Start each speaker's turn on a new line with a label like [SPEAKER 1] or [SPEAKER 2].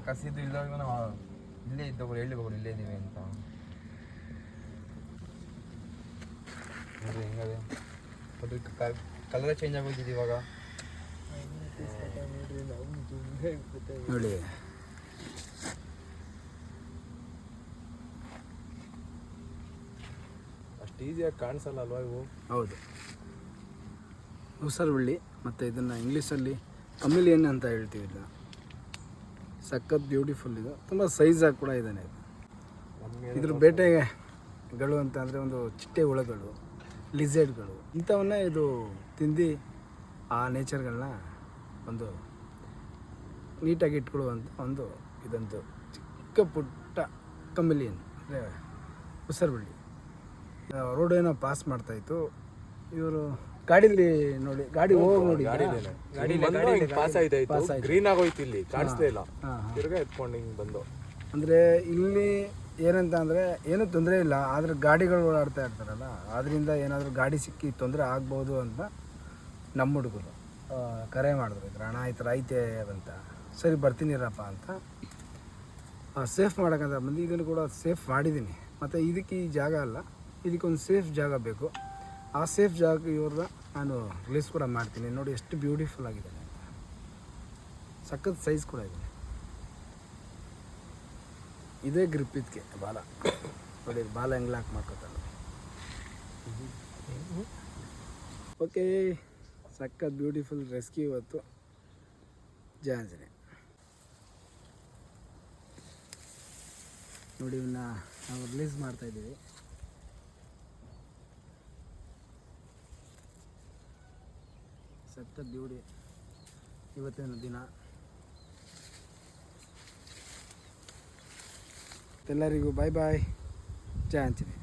[SPEAKER 1] ಕಸಿದ್ದು ಇಲ್ದಾಗ ನಾವು ಇಲ್ಲೇ ಇದ್ದವರು ಹೇಳಿಗೋರು ಇಲ್ಲೇ ಇದ್ದೀವಿ ಅಂತ ನೋಡ್ರಿ ಹೆಂಗದೆ ಅದು ಕಲರ್ ಚೇಂಜ್ ಆಗೋಗಿದೆ ಇವಾಗ
[SPEAKER 2] ನೋಡಿ
[SPEAKER 1] ಅಷ್ಟು ಈಸಿಯಾಗಿ ಕಾಣಿಸಲ್ಲ ಅಲ್ವಾ ಇವು.
[SPEAKER 2] ಹೌದು, ಉಸರುಬಳ್ಳಿ ಮತ್ತು ಇದನ್ನು ಇಂಗ್ಲೀಷಲ್ಲಿ ಕಮಿಲಿಯನ್ ಅಂತ ಹೇಳ್ತೀವಿ. ಇಲ್ಲ ಸಖತ್ ಬ್ಯೂಟಿಫುಲ್ ಇದು, ತುಂಬ ಸೈಜಾಗಿ ಕೂಡ ಇದ್ದಾನೆ ಇದು. ಇದ್ರ ಬೇಟೆಗಳು ಅಂತ ಅಂದರೆ ಒಂದು ಚಿಟ್ಟೆ ಹುಳಗಳು, ಲಿಝರ್ಡ್ಗಳು ಇಂಥವನ್ನೇ ಇದು ತಿಂದು ಆ ನೇಚರ್ಗಳನ್ನ ಒಂದು ನೀಟಾಗಿ ಇಟ್ಕೊಳ್ಳುವಂಥ ಒಂದು ಇದಂತು ಚಿಕ್ಕ ಪುಟ್ಟ ಕಮಿಲಿಯನ್ ಅಂದರೆ ಉಸರುಬಳ್ಳಿ. ರೋಡ್ ಏನೋ ಪಾಸ್ ಮಾಡ್ತಾಯಿತ್ತು, ಇವರು ಗಾಡೀಲಿ ನೋಡಿ, ಗಾಡಿ ಹೋಗಿ ನೋಡಿ
[SPEAKER 1] ಪಾಸ್ ಆಯ್ತು, ಗ್ರೀನ್ ಆಗೋಯ್ತು, ಇಲ್ಲಿ ಕಾಣಿಸ್ಲೇ ಇಲ್ಲ, ತಿರ್ಗಾ ಎತ್ಕೊಂಡು ಹಿಂಗೆ ಬಂದು.
[SPEAKER 2] ಅಂದರೆ ಇಲ್ಲಿ ಏನಂತ ಅಂದರೆ ಏನೂ ತೊಂದರೆ ಇಲ್ಲ, ಆದರೆ ಗಾಡಿಗಳು ಓಡಾಡ್ತಾ ಇರ್ತಾರಲ್ಲ, ಅದರಿಂದ ಏನಾದರೂ ಗಾಡಿ ಸಿಕ್ಕಿ ತೊಂದರೆ ಆಗ್ಬೋದು ಅಂತ ನಮ್ಮ ಹುಡುಗರು ಕರೆ ಮಾಡಿದ್ರು. ಇದ್ರ ಹಣ ಈ ಥರ ಐತೆ ಅಂತ. ಸರಿ ಬರ್ತೀನಿರಪ್ಪ ಅಂತ ಸೇಫ್ ಮಾಡೋಕ್ಕಂತ ಬಂದು ಇದನ್ನು ಕೂಡ ಸೇಫ್ ಮಾಡಿದ್ದೀನಿ. ಮತ್ತು ಇದಕ್ಕೆ ಈ ಜಾಗ ಅಲ್ಲ, ಇದಕ್ಕೊಂದು ಸೇಫ್ ಜಾಗ ಬೇಕು. ಆ ಸೇಫ್ ಜಾಗ ಇವ್ರನ್ನ ನಾನು ರಿಲೀಸ್ ಕೂಡ ಮಾಡ್ತೀನಿ. ನೋಡಿ ಎಷ್ಟು ಬ್ಯೂಟಿಫುಲ್ ಆಗಿದ್ದಾನೆ ಅಂತ, ಸಖತ್ ಸೈಜ್ ಕೂಡ ಇದೆ. ಇದೇ ಗ್ರಿಪ್ ಇದಕ್ಕೆ ಬಾಲ ನೋಡಿ, ಬಾಲ ಹೆಂಗೆ ಲಾಕ್ ಮಾಡ್ಕೊತಾನೆ. ಓಕೆ, ಸಖತ್ ಬ್ಯೂಟಿಫುಲ್ ರೆಸ್ಕ್ಯೂ ಇವತ್ತು ಜಾಂಜನೆ. ನೋಡಿ ಇವನ್ನ ನಾವು ರಿಲೀಸ್ ಮಾಡ್ತಾಯಿದ್ದೀವಿ. ಸಖತ್ ಬ್ಯೂಟಿ ಇವತ್ತಿನ ದಿನ. ಎಲ್ಲರಿಗೂ ಬಾಯ್ ಬಾಯ್, ಜಯ ಆಂಜನೇಯ.